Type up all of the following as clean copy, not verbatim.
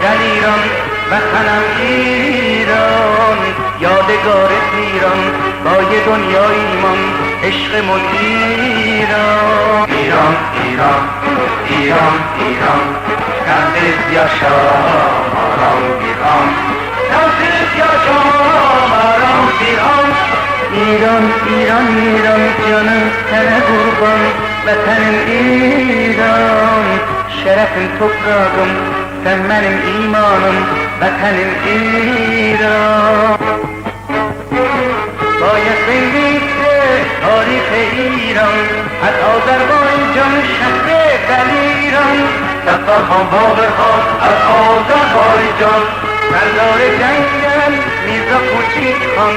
دلیران وطنم ایران، یادگار ایران با یه دنیا ایمان عشقمون ایران. ایران ایران ایران ایران نفس یاشا ماران ایران، نفس یاشا ماران ایران. ایران ایران ایران canım sana kurban vatanım İran. Şerefim toprağım sen benim imanım vatanım İran. باید بنویسه تاریخ ایران از آذربایجان شهر دلیران، ستارخان باقرخان از آذربایجان، سردار جنگل میرزا خورشید خان،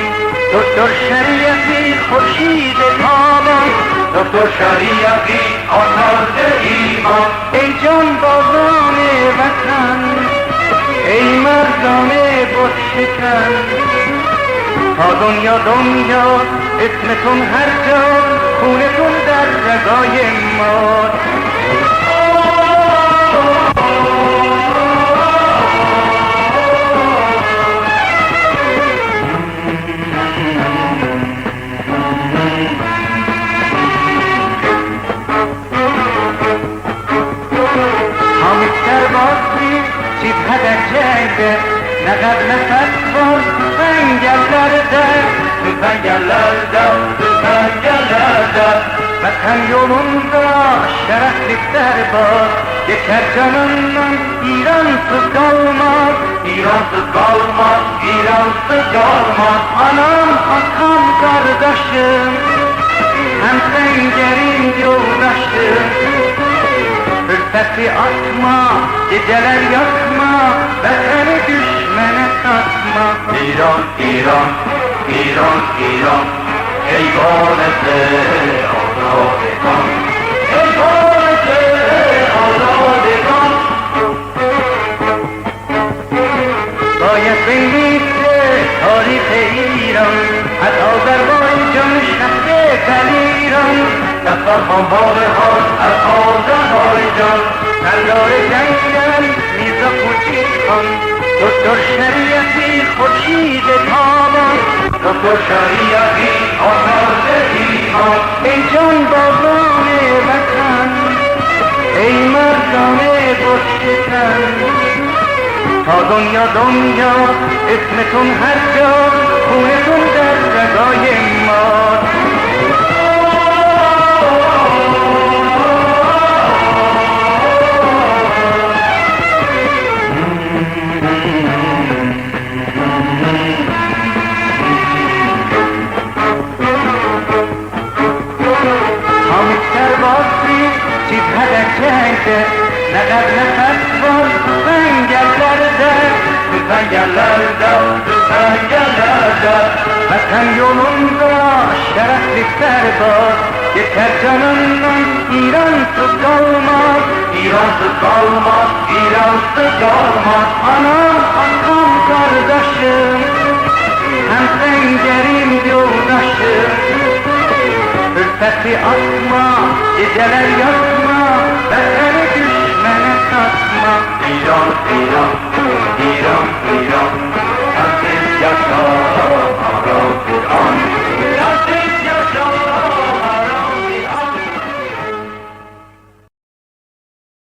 دکتر شریعتی خورشید تابان، دکتر شریعتی آتش ایمان. ای جان بازان وطن، ای مردان بت شکن، تا دنیا دنیا اسمتون هر جا، خونتون در رگای ما. در جنگ نقد نفس var pencerelerde, pencerelerde, pencerelerde. Vatan yolunda şereflikler var, geçer canından İransız kalmaz, İransız kalmaz, İransız kalmaz. Anam, atam, kardeşim, hem pencerin yoldaşım. Hırseti atma, geceler yakma, vatanı düşmene satma. İran, İran, İran, İran, eyvanete azadgan, eyvanete azadgan. باید بنویسه تاریخ ایران از آذربایجان شهر دلیران، ستارخان باقرخان از آذربایجان، سردار جنگل میرزا خورشید خان، دکتر شریعتی خورشید تابان، دکتر شریعتی آتش ایمان. ای جان بازان وطن، ای مردان بت شکن، تا دنیا دنیا اسمتون هر جا، خونتون در رگای ما. نقد نفس var pencerelerde, pencerelerde, pencerelerde. Vatan yolunda şereflikler var, geçer canından İransız kalmaz, İransız kalmaz, İransız kalmaz. Anam, atam, kardeşim, hem pencerim yoldaşım. Hırseti atma, geceler yakma, vatanı düşmene satma. İran, İran, İran, İran.